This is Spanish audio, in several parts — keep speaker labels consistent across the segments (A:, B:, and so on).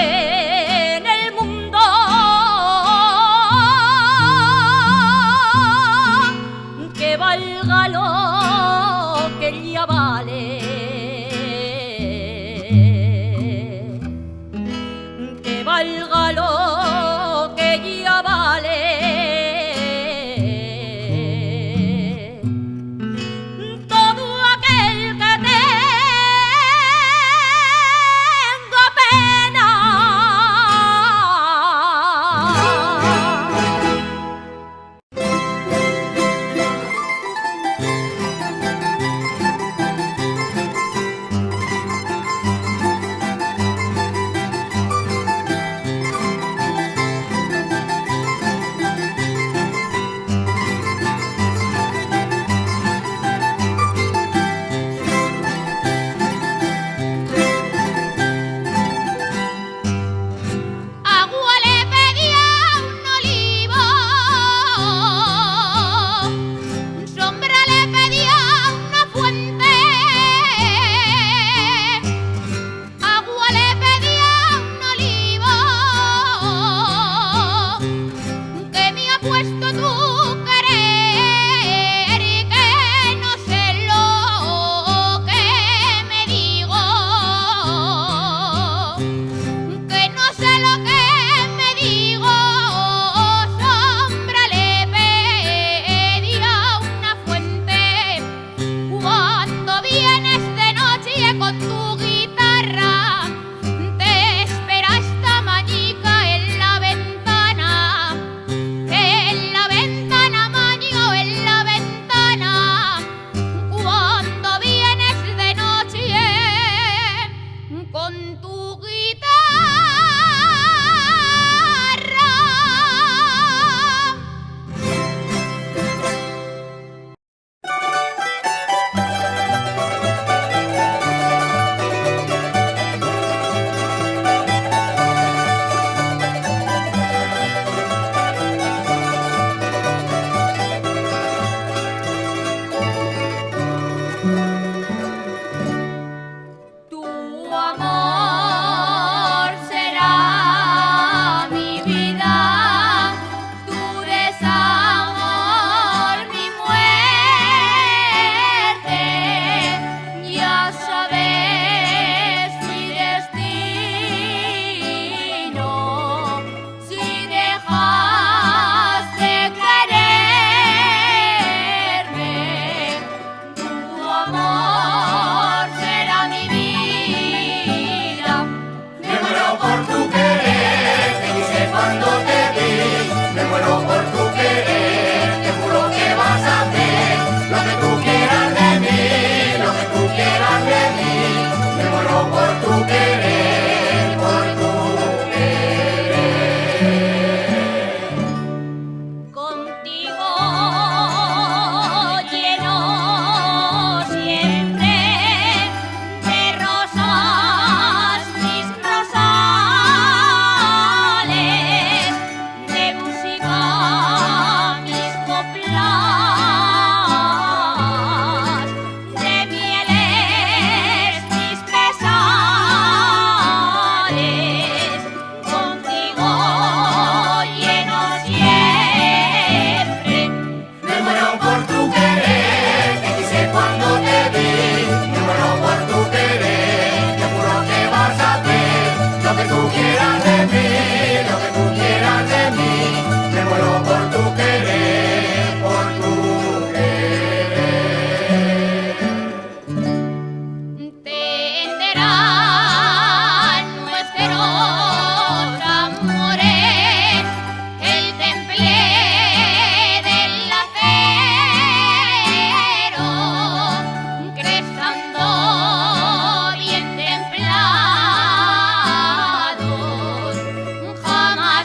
A: en el mundo que valga lo que ella vale, que valga lo que ella vale. Todo aquel que tenga pena agua le pedía a un olivo, sombra le pedía a una fuente, agua le pedía a un olivo que me ha puesto tu querer y que no sé lo que me digo, que no sé lo que me digo. Sombra le pedía a una fuente cuando vienes de noche con tu guitarra, te espera esta mañica en la ventana, maño en la ventana, cuando vienes de noche con tu guitarra. Tu amor será mi vida, tu desamor mi muerte. Ya sabes mi destino, si dejas de quererme, tu amor será mi vida.
B: Me muero por tu querer, te quise cuando te vi. Me muero por tu querer, te juro que vas a hacer lo que tú quieras de mí, lo que tú quieras de mí. Me muero por tu querer, por tu querer.
A: Contigo lleno siempre de rosas mis rosales, de música mis coplas, de mieles mis pesales. Contigo lleno siempre.
B: Me muero por tu querer, te quise cuando te vi. Me muero por tu querer, te juro que vas a hacer lo que tú quieras de mí, lo que tú quieras de mí. Me muero por tu querer, por tu querer.
A: Tenderán nuestros amores el temple del acero, crezando bien templados, jamás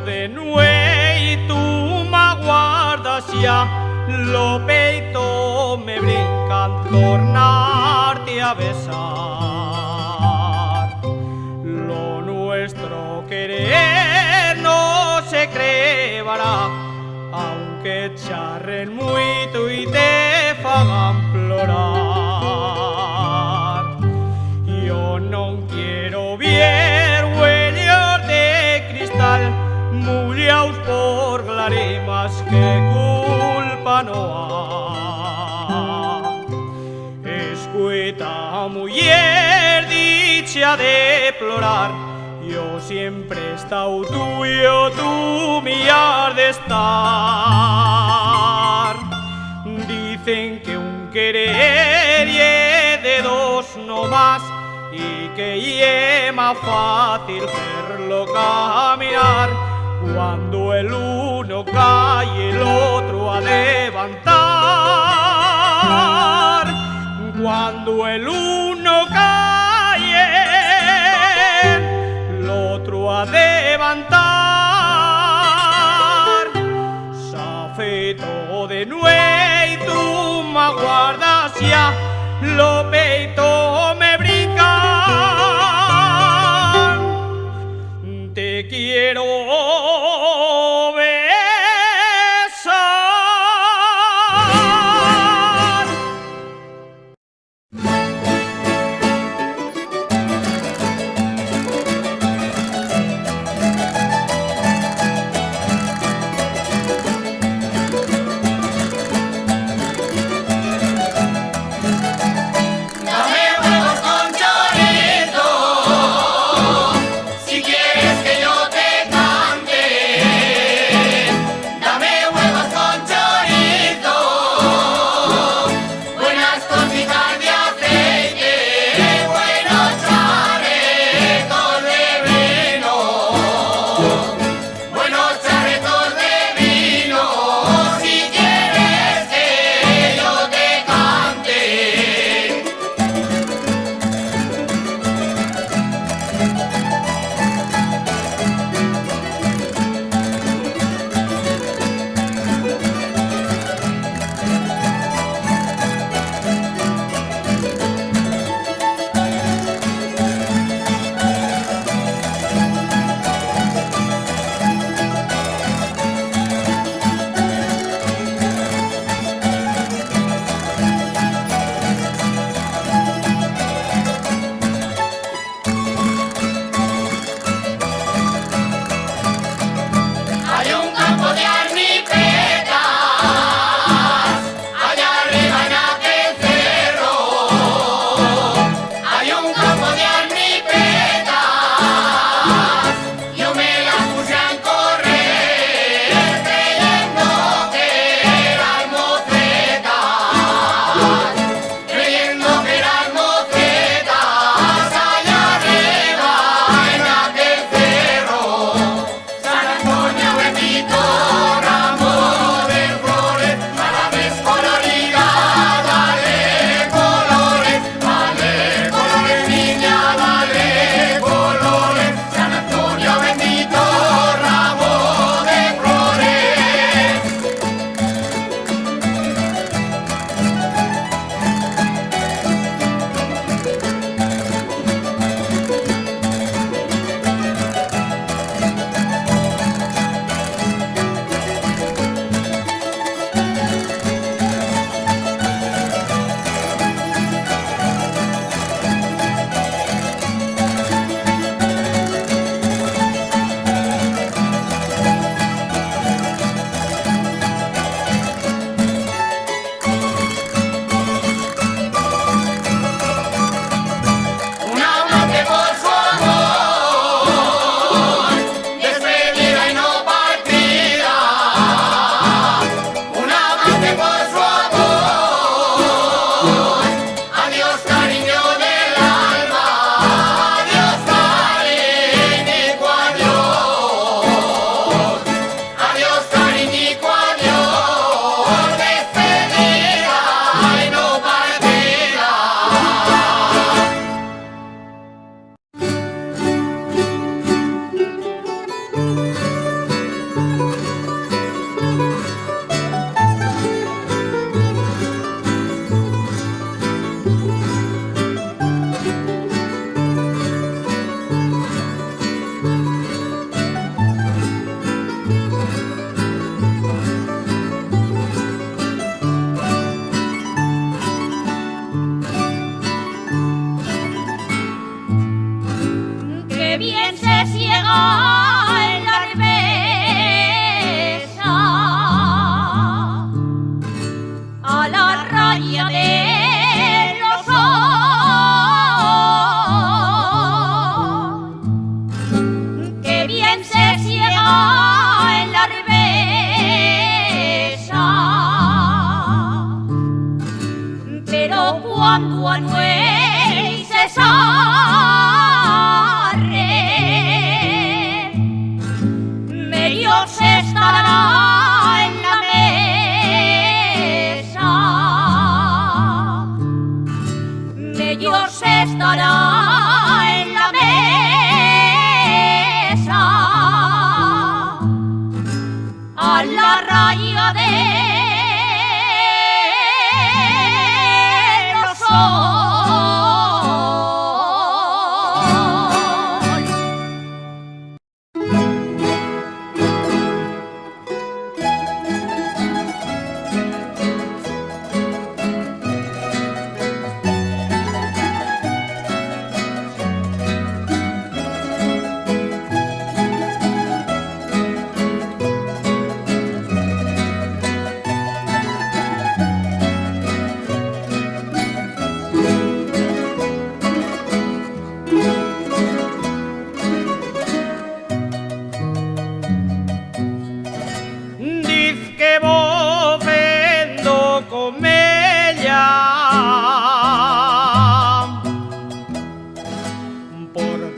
C: De nuei y tú me guardas ya, lo peito me brincan tornarte a besar. Lo nuestro querer no se crevará, aunque charren mucho y te fagan plorar. Yo no quiero ver huellas de cristal mullaos por lágrimas que culpa no ha. Escueta mujer dicha de plorar, yo siempre he estado tuyo, tú mi has de estar. Dicen que un querer y de dos no más, y que es más fácil verlo caminar cuando el uno cae y el otro a levantar. Cuando el uno cae, el otro a levantar. Safeto de nuey, tú me guardas ya, lo peito me brincan. Te quiero besar.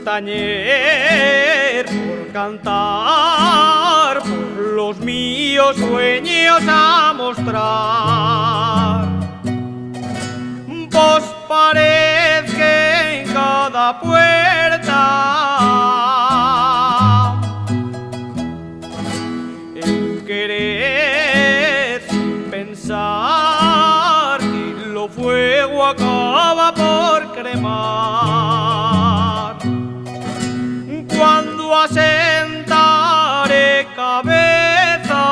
C: tañer, por cantar, por los míos sueños a mostrar. Vos pared que en cada puerta el querer sin pensar que lo fuego acaba por cremar. Cuando asentaré cabeza,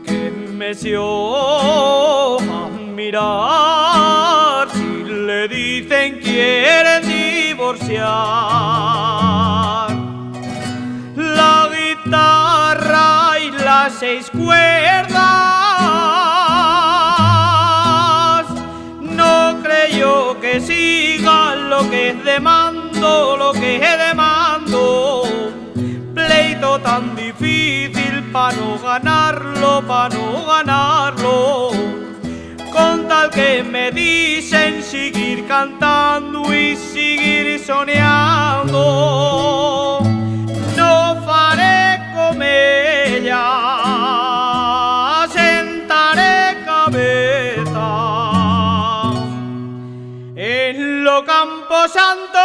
C: que me dio a mirar si le dicen quieren divorciar. La guitarra y las 6 cuerdas no creyó que siga lo que demando, lo que demando. Pleito tan difícil pa' no ganarlo, con tal que me dicen seguir cantando y seguir soñando. No faré con ella, sentaré cabeza en lo camposanto.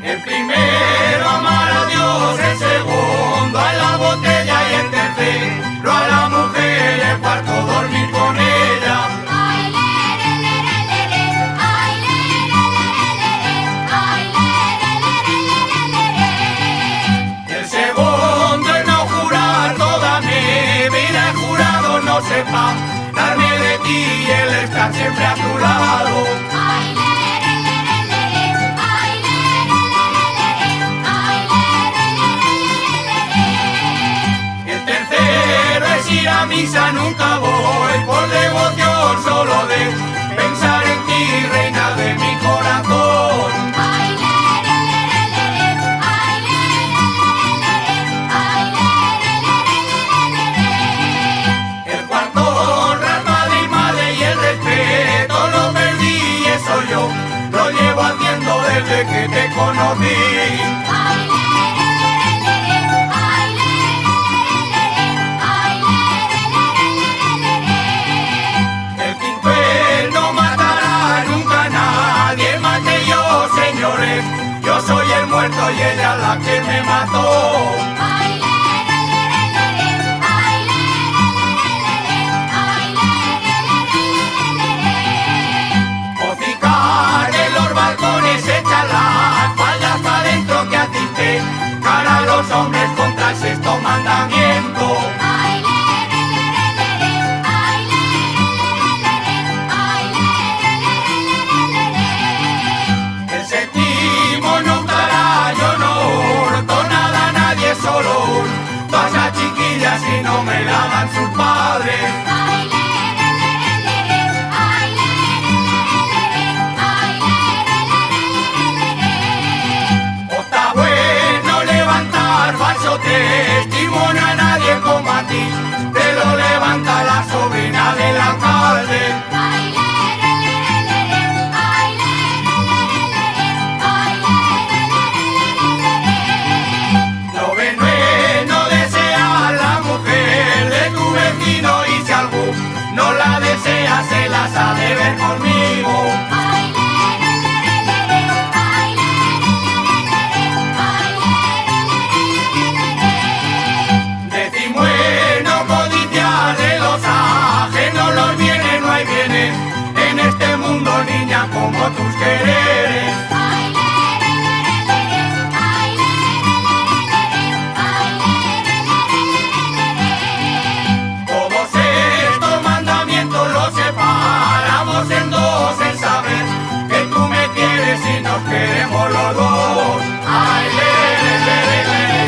B: El primero amar a Dios, el segundo a la botella y el tercero a la mujer, el cuarto dormir con ella.
A: Ay, lere, lere, lere, ay, lere, lere, lere, ay, lere, lere, lere, lere.
B: El segundo es no jurar toda mi vida, he jurado no separarme de ti y el estar siempre a tu lado.
A: Ay, lere, lere, lere, ay, lere, lere, lere, ay, lere, lere, lere.
B: El tercero es ir a misa, nunca voy por devoción, solo de pensar en ti, reina de mi corazón.
A: Ay, lere, lere, lere, ay, lere, lere, lere, ay, lere, lere, lere.
B: El cuarto honra al padre y madre y el respeto lo perdí y eso yo lo llevo haciendo desde que te conocí.
A: Ay, lere, lere, lere, ay, lere, lere, ay, lere, lere, lere.
B: El quinto no matará nunca a nadie más que yo, señores. Yo soy el muerto y ella la que me mató.
A: Ay, lere, lere, lere, ay, lere, lere, ay, lere, lere, lere.
B: Hocicar en los balcones, echa las faldas pa' dentro que asiste cara a los hombres contra el sexto mandamiento.
A: Ay, lere, lere, lere, ay, lere, lere, ay, lere, lere, lere.
B: El séptimo no dará, yo no hurto nada a nadie, solo hurto a esas chiquillas si no me la dan sus padres.
A: Ay, lere, lere, lere, ay, lere, lere, ay, lere, lere, lere.
B: Octavo es no levantar falso testimonio a nadie como a ti, te lo levanta la sobrina del alcalde.
A: Ay, lere, lere, lere, ay, lere, lere, ay, lere, lere, lere.
B: Noveno es no desear la mujer de tu vecino y si alguno la desea se las ha de ver conmigo.
A: Ay, lere, lere, lere, ay, lere, lere, ay, lere, lere, lere.
B: Décimo es no codiciar de los ajenos los bienes, no hay bienes en este mundo, niña, como tus quereres.
A: Ay, lere, lere, lere, ay, lere, lere, ay, lere, lere, lere.
B: Todos estos mandamientos los separamos en dos, en saber que tú me quieres y nos queremos los dos. Ay, lere, lere, lere.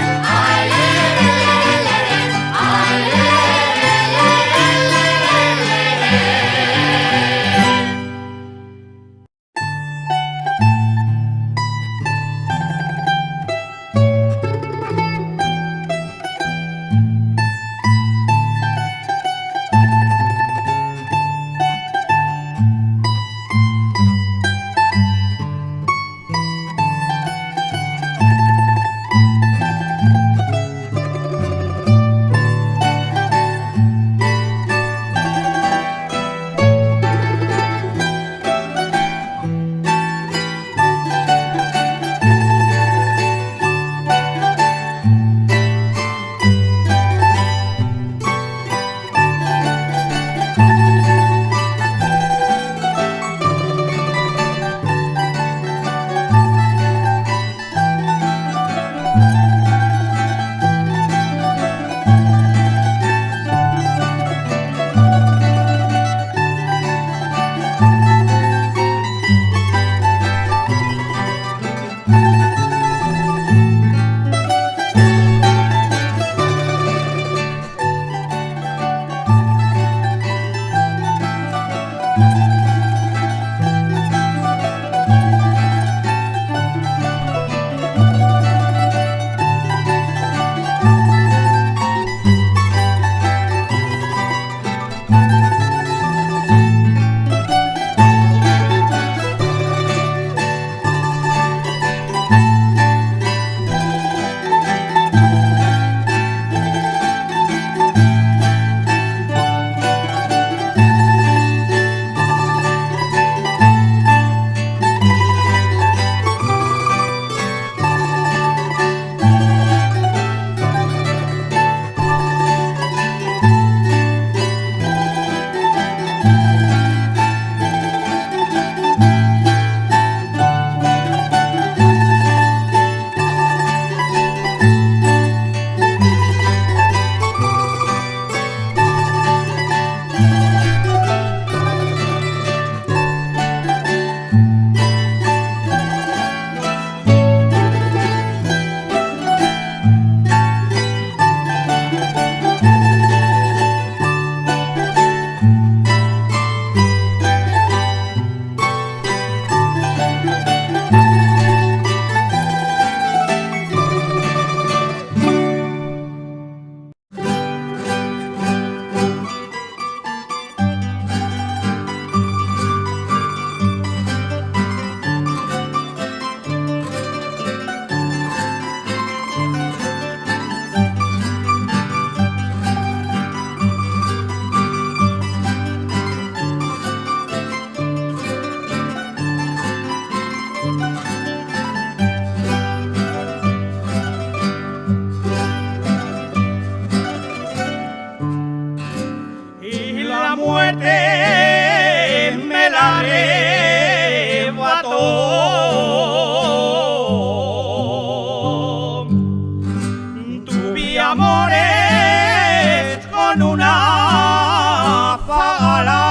C: tuve amores con una zagala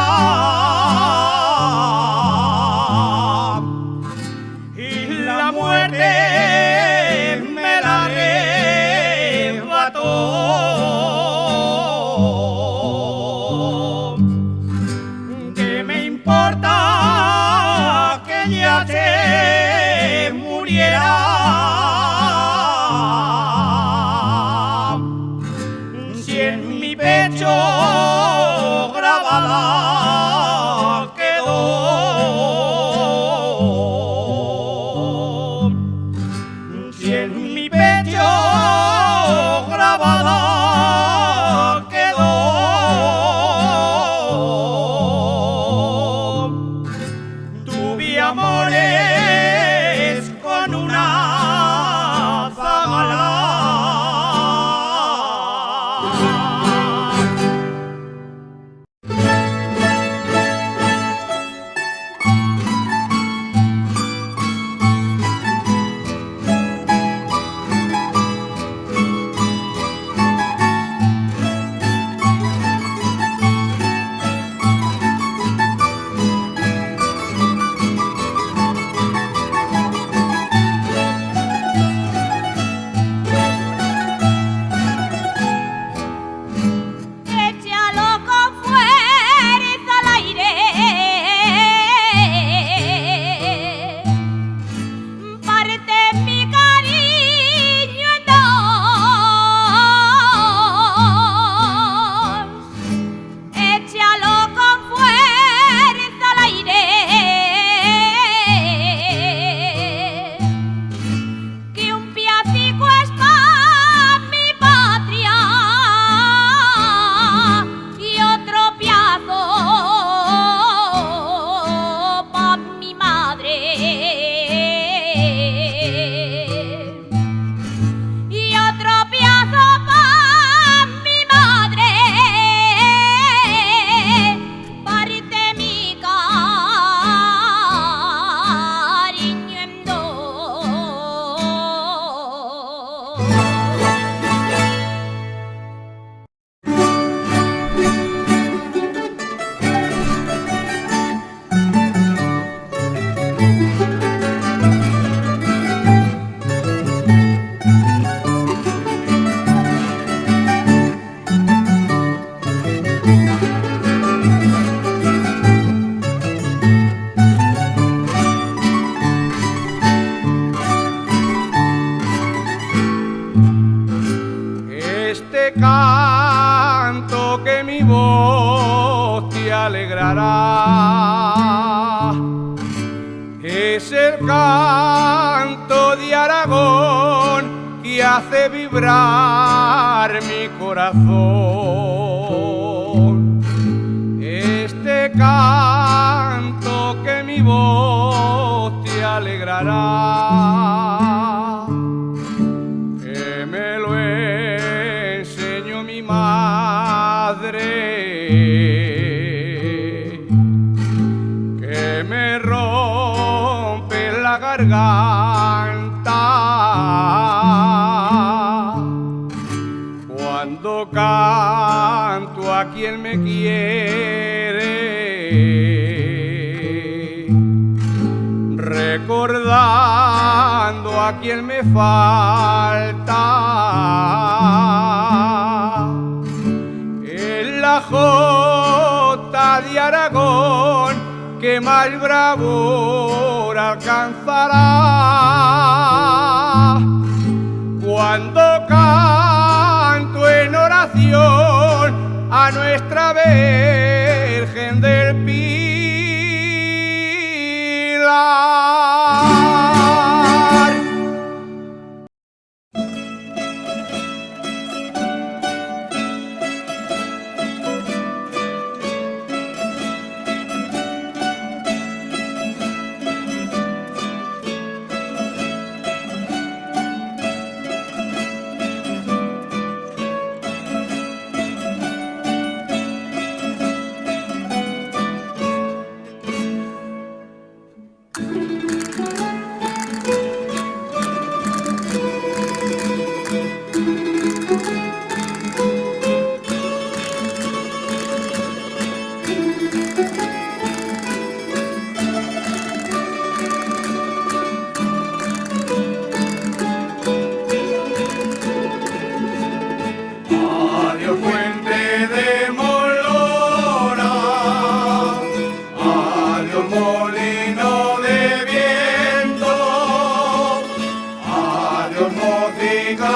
C: y la muerte me la arrebató. ¿Qué me importa que ya te muriera? Si en mi pecho grabada quedó, si en mi pecho grabada quedó, tuve amores con una zagala.
A: Échalo con fuerza al aire, parte mi cariño en dos. Échalo con fuerza al aire, que un piacico es pa' mi patria y otro piazo pa' mi madre y otro piazo pa' mi madre, parte mi cariño en dos.
C: Este canto que mi voz te alegrará es el canto de Aragón que hace vibrar mi corazón. Este canto que mi voz te alegrará, que me lo enseñó mi madre, que me rompe la garganta cuando canto a quien me quiere, recordando a quien me falta. En la jota de Aragón que más bravura alcanzará, cuando canto en oración a nuestra Virgen del Pilar.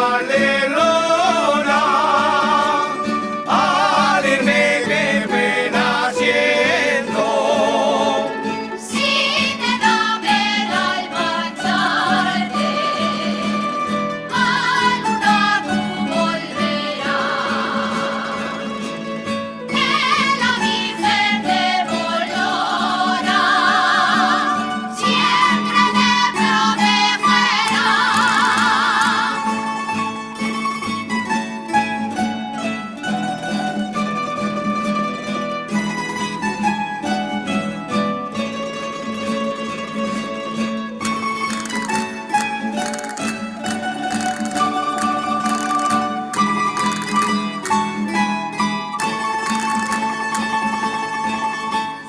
B: de lona, al irme qué pena siento.
A: Si te da pena al marcharte, alguna tú volverás. Que la Virgen de Bolonia siempre te protegerá.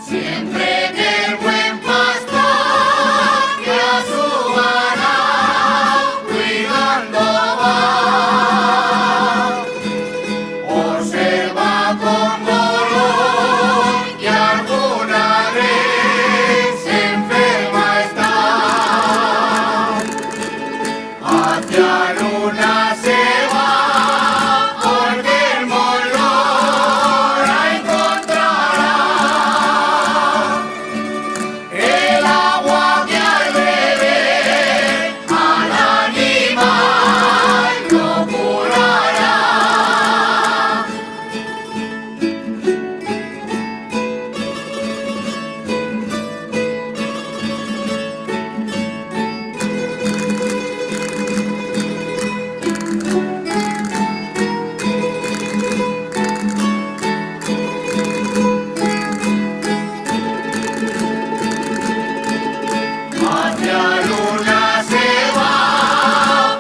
B: Siempre que el buen pastor que a su ganado cuidando va, observa con dolor que alguna vez enferma está. Hacia luna se va, porque el molor la encontrará. El agua que al beber al animal lo curará. Hacia luna se va,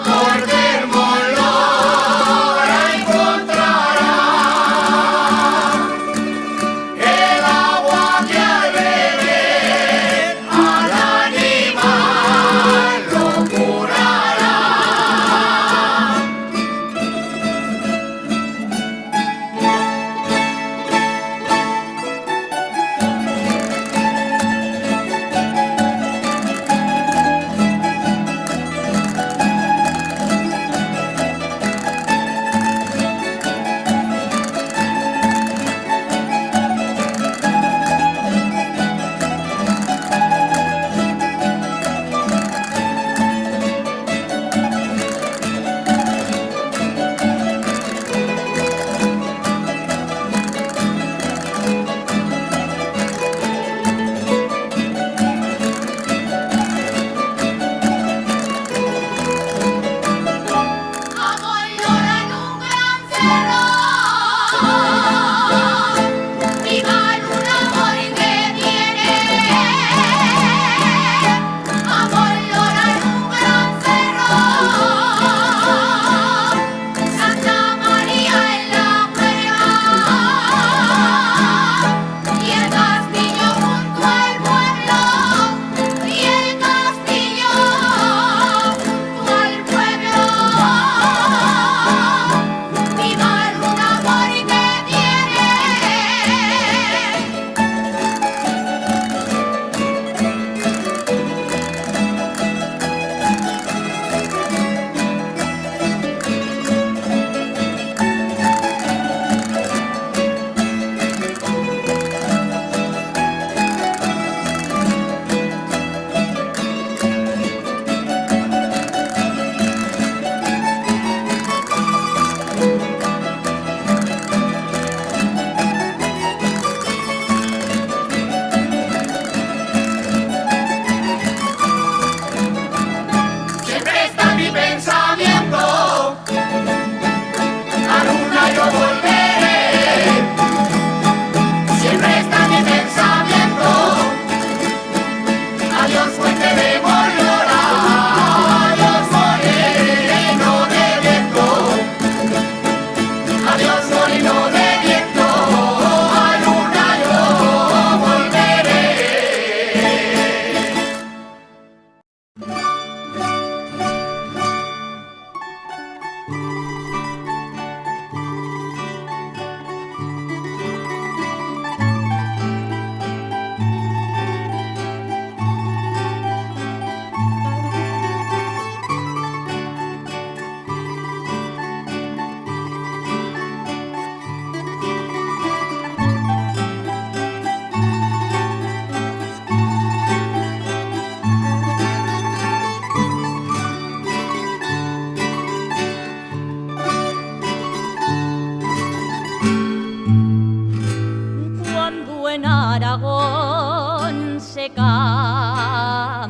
B: porque el molor la encontrará. El agua que al beber al animal lo curará.
A: Amollora en un gran cerro, viva un amor que tiene. Amollora en un gran cerro, Santa María en la cueva, y el castillo junto al pueblo, y el castillo junto al pueblo. Viva un amor que tiene.
B: Siempre está mi pensamiento, a luna yo volveré. Siempre está mi pensamiento, adiós fuente de Mollora, adiós moreno de viento, adiós moreno de viento, a luna yo volveré.
D: se canta.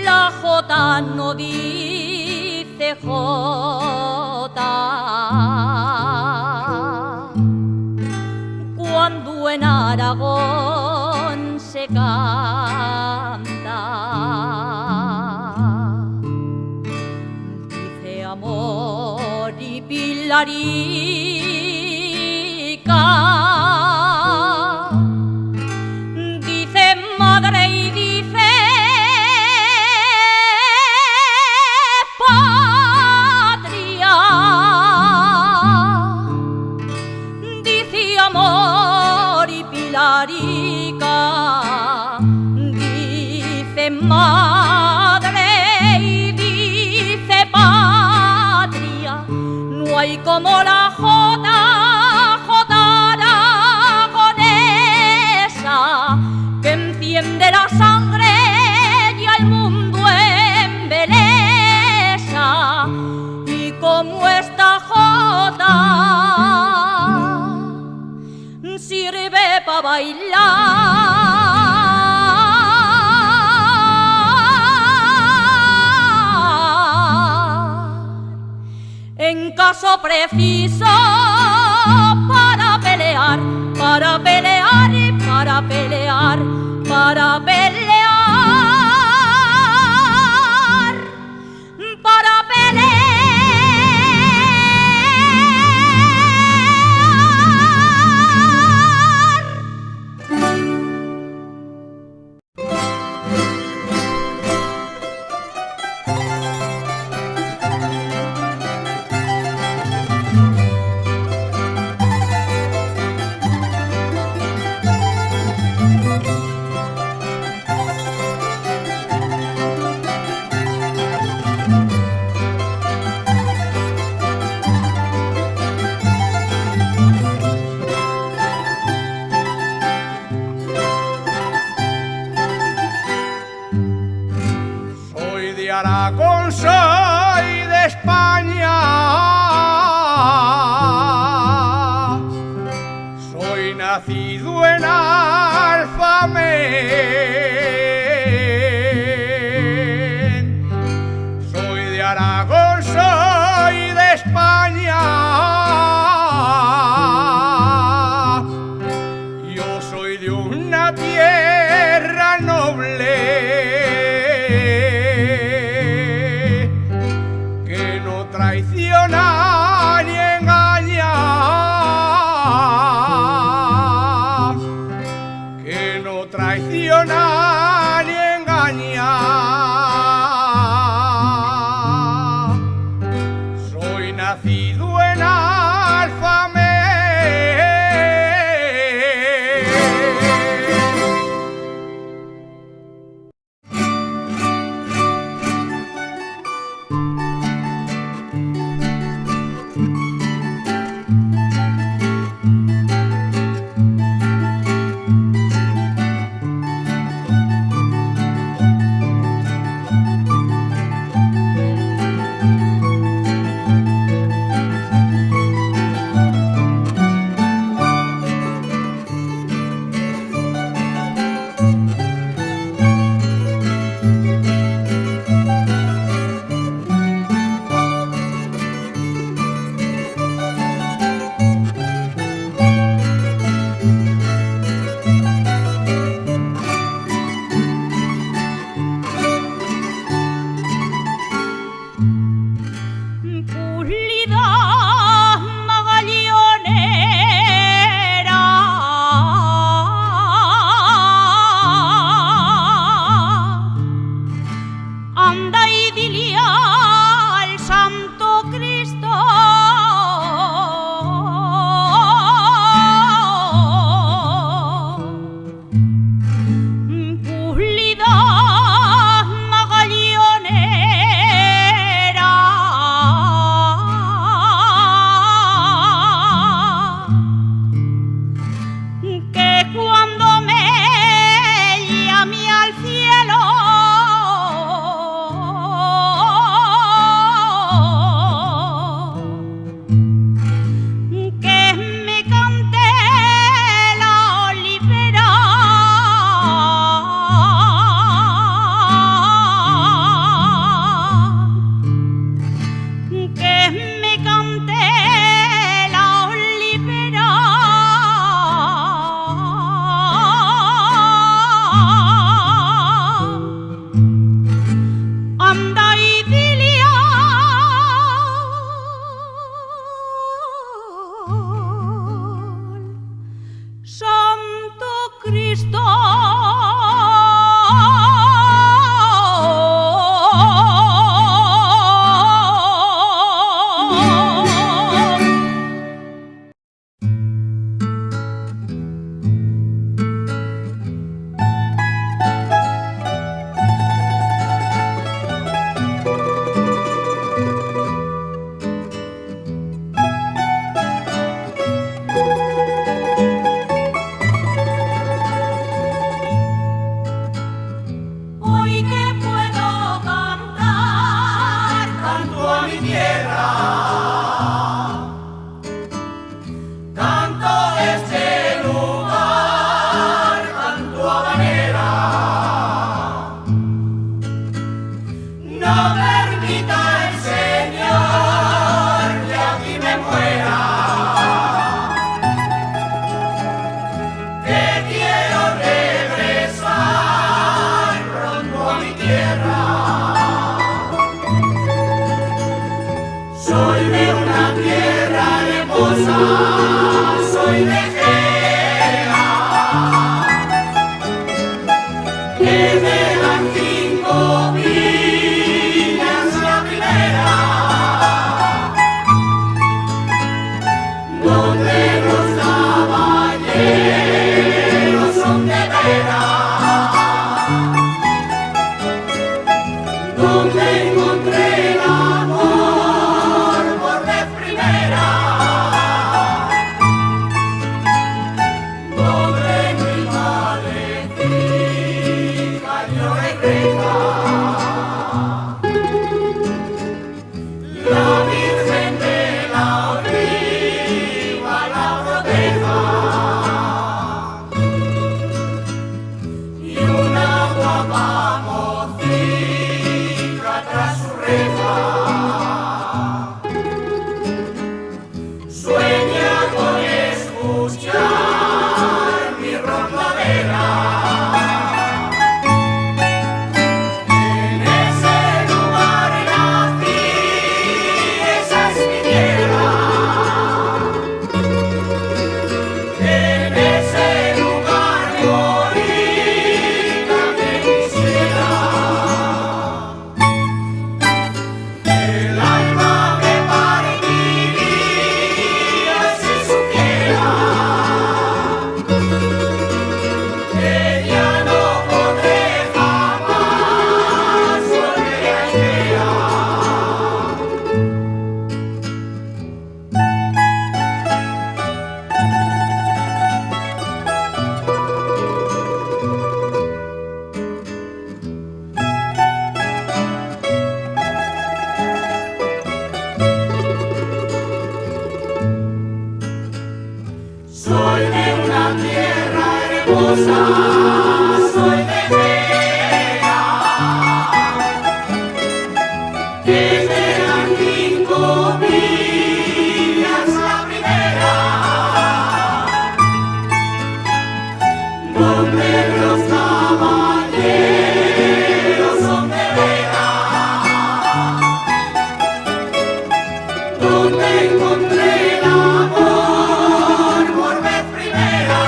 D: La jota no dice jota cuando en Aragón se canta. Dice amor y pilarica, dice madre y dice patria, dice amor y pilarica, dice madre y dice patria. No hay como la jota aragonesa que enciende la sangre y al mundo embelesa. Y como esta jota sirve para bailar, en caso preciso para pelear, para pelear y para pelear, para pelear, para pelear.
C: Aragón, soy de España, soy nacido en Alfamén, soy de Aragón, soy de España, yo soy de una tierra noble traiciona ni engaña, que no traiciona ni engaña. Soy nacido en Alfamén.
B: lo permita el Señor, y aquí me muera. Que quiero regresar pronto a mi tierra. Soy de una tierra hermosa, soy de Gera, que de las 5 viñas la primera, donde los caballeros son de veras, donde encontré el amor por vez primera, donde mi madrecita yo regresa, la Virgen de la Oliva la proteja, y una guapa mocita tras su reja sueña con escuchar mi rondadera. En ese lugar nací, esa es mi tierra. En ese lugar morí, también quisiera. El alma me partiría si supiera que ya no podré jamás volver a Ikea. Soy de una tierra hermosa, soy de Gera, que de las 5 viñas la primera, donde los caballeros son de veras, donde encontré el amor por vez primera.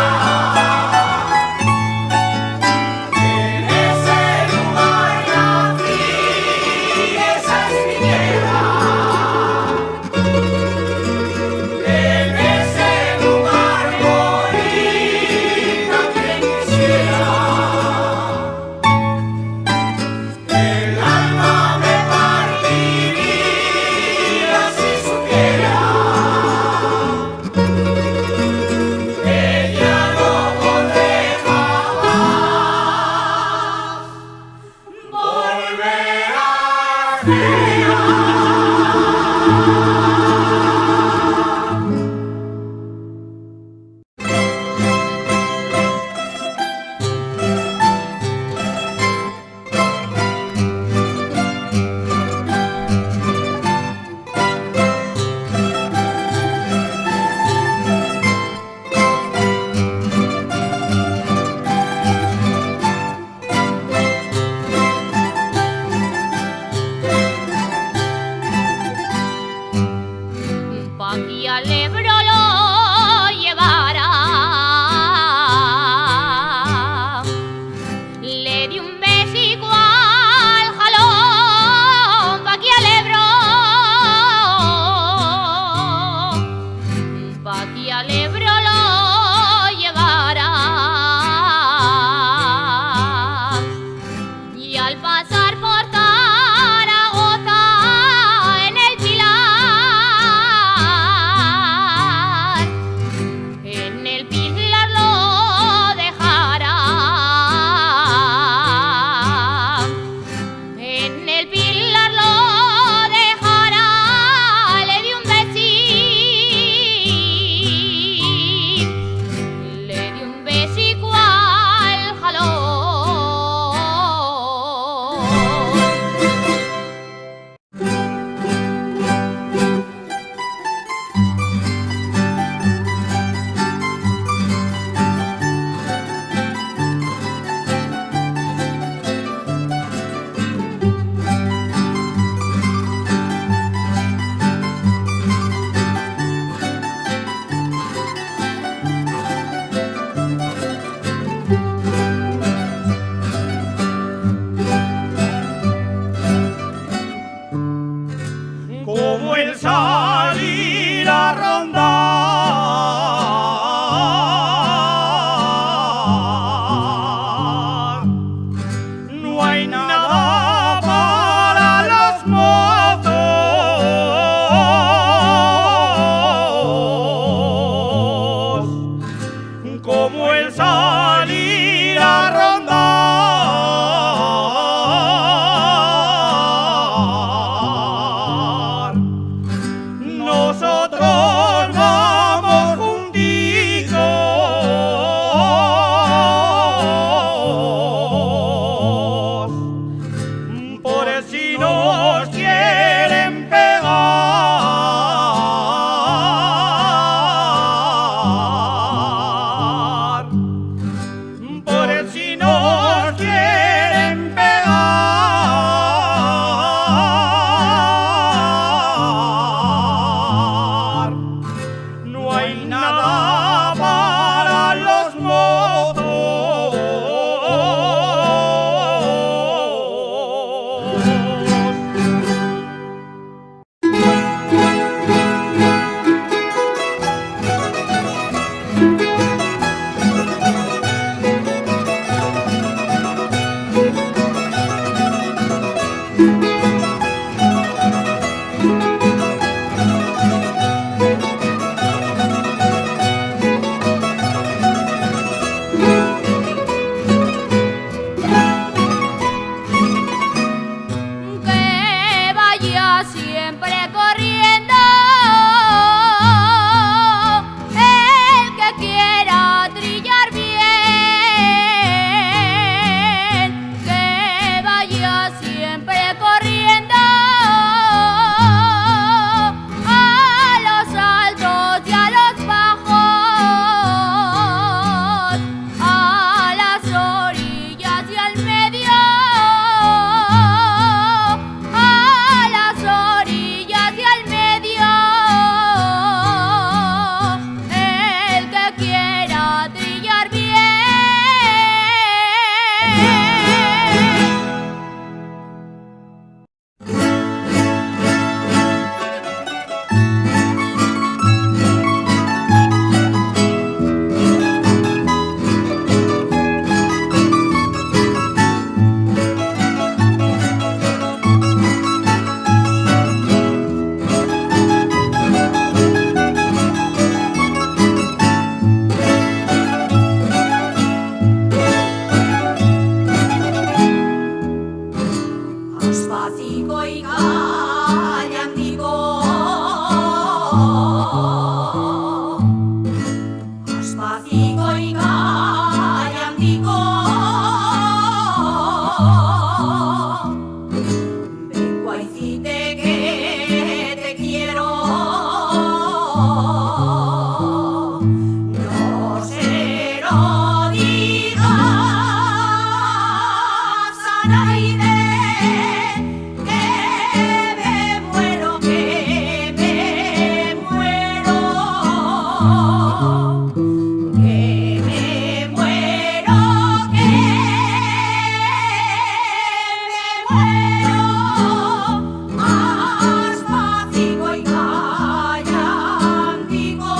B: En ese lugar nací, esa es mi tierra. En ese lugar morí, también quisiera. El alma me partiría si supiera que ya no podré jamás volver a Ikea.
C: nos quieren pegar, por si nos quieren pegar, no hay nada para los mozos.
A: Que vaya siempre corriendo el que quiera trillar bien, que vaya siempre corriendo a los altos y a los bajos, a las orillas y al medio, a las orillas y al medio, el que quiera trillar bien.
D: Aspacito y callandico, aspacito y callandico, vengo a decirte que te quiero, no se lo digas a nadie. Que me muero, que me muero, que me muero, que me muero, aspacito y callandico.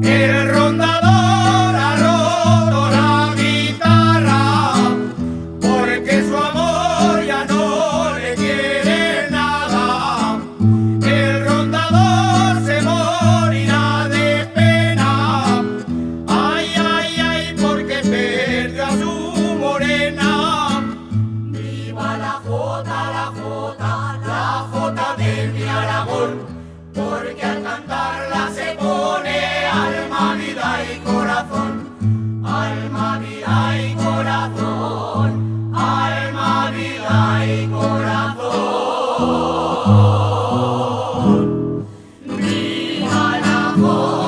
C: El rondador ha roto la guitarra porque su amor ya no le quiere nada. El rondador se morirá de pena. Ay, ay, ay, porque perdió a su morena. Viva la jota, la jota, la jota de mi Aragón, porque al cantarla se pone alma, vida y corazón, alma, vida y corazón, alma, vida y corazón. Viva la jota.